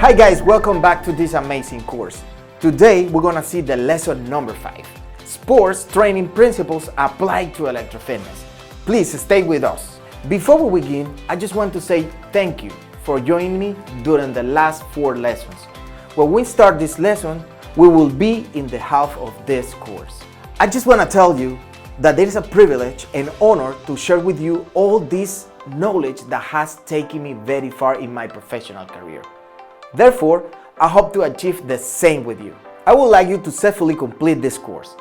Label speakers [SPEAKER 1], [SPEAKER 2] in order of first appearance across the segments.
[SPEAKER 1] Hi guys, welcome back to this amazing course. Today we're gonna see the lesson number 5, Sports Training Principles Applied to Electrofitness. Please stay with us. Before we begin, I just want to say thank you for joining me during the last 4 lessons. When we start this lesson, we will be in the half of this course. I just want to tell you that it is a privilege and honor to share with you all this knowledge that has taken me very far in my professional career. Therefore, I hope to achieve the same with you. I would like you to successfully complete this course.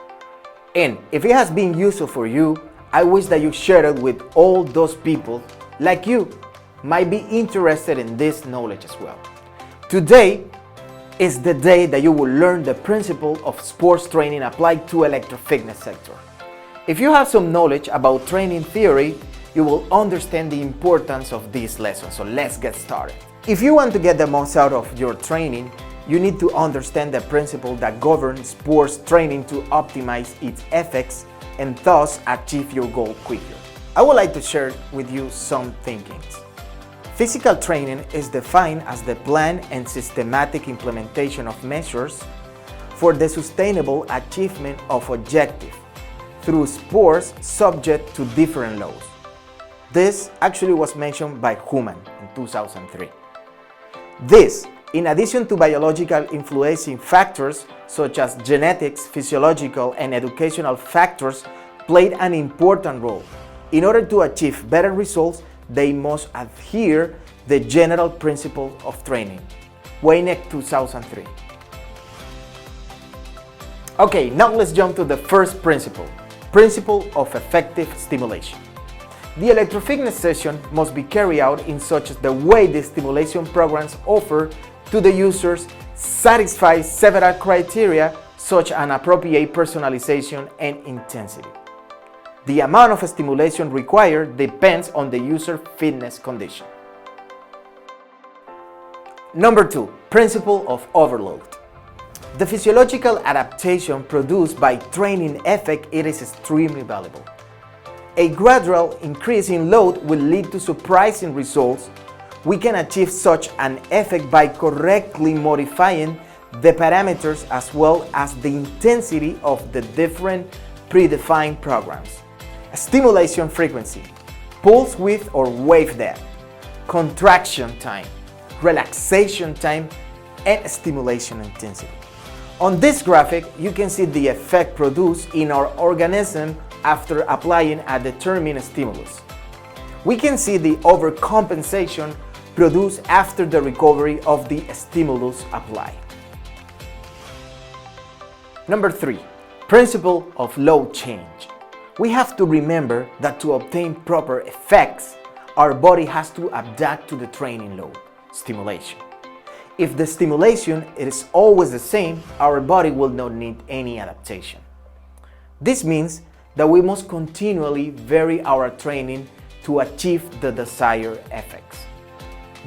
[SPEAKER 1] And if it has been useful for you, I wish that you share it with all those people like you might be interested in this knowledge as well. Today is the day that you will learn the principle of sports training applied to electrofitness sector. If you have some knowledge about training theory, you will understand the importance of this lesson. So let's get started. If you want to get the most out of your training, you need to understand the principle that governs sports training to optimize its effects and thus achieve your goal quicker. I would like to share with you some thinkings. Physical training is defined as the planned and systematic implementation of measures for the sustainable achievement of objectives through sports subject to different laws. This actually was mentioned by Human in 2003. This, in addition to biological influencing factors such as genetics, physiological, and educational factors, played an important role. In order to achieve better results, they must adhere the general principle of training. Weineck 2003. Okay, now let's jump to the first principle of effective stimulation. The electrofitness session must be carried out in such the way the stimulation programs offer to the users satisfy several criteria such as appropriate personalization and intensity. The amount of stimulation required depends on the user fitness condition. Number 2, principle of overload. The physiological adaptation produced by training effect is extremely valuable. A gradual increase in load will lead to surprising results. We can achieve such an effect by correctly modifying the parameters as well as the intensity of the different predefined programs. Stimulation frequency, pulse width or wave depth, contraction time, relaxation time, and stimulation intensity. On this graphic, you can see the effect produced in our organism after applying a determined stimulus. We can see the overcompensation produced after the recovery of the stimulus applied. Number 3, principle of load change. We have to remember that to obtain proper effects, our body has to adapt to the training load, stimulation. If the stimulation is always the same, our body will not need any adaptation. This means that we must continually vary our training to achieve the desired effects.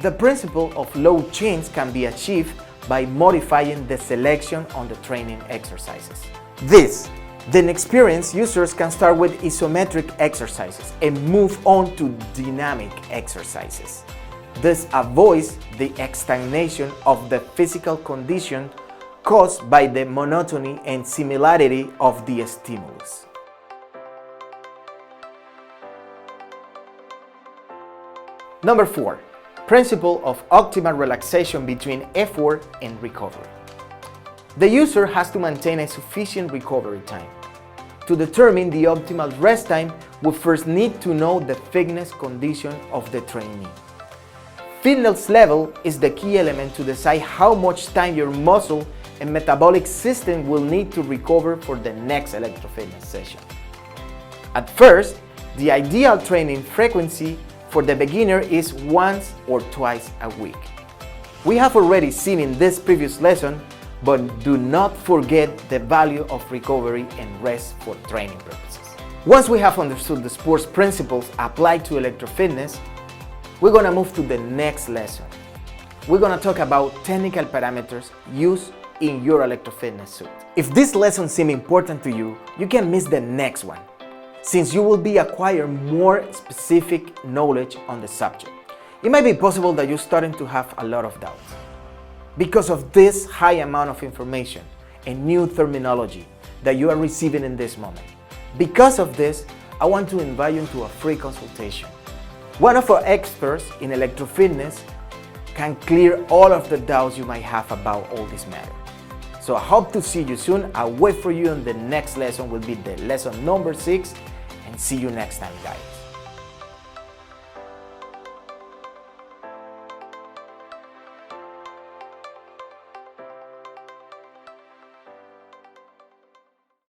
[SPEAKER 1] The principle of load change can be achieved by modifying the selection on the training exercises. Then experienced users can start with isometric exercises and move on to dynamic exercises. This avoids the stagnation of the physical condition caused by the monotony and similarity of the stimulus. Number 4, principle of optimal relaxation between effort and recovery. The user has to maintain a sufficient recovery time. To determine the optimal rest time, we first need to know the fitness condition of the trainee. Fitness level is the key element to decide how much time your muscle and metabolic system will need to recover for the next electrofitness session. At first, the ideal training frequency for the beginner is once or twice a week. We have already seen in this previous lesson, but do not forget the value of recovery and rest for training purposes. Once we have understood the sports principles applied to electrofitness, we're going to move to the next lesson. We're going to talk about technical parameters used in your electrofitness suit. If this lesson seems important to you, you can miss the next one, since you will be acquiring more specific knowledge on the subject. It might be possible that you're starting to have a lot of doubts. because of this high amount of information and new terminology that you are receiving in this moment. Because of this, I want to invite you into a free consultation. One of our experts in electrofitness can clear all of the doubts you might have about all this matter. So I hope to see you soon. I'll wait for you on the next lesson, will be the lesson number 6, and see you next time, guys.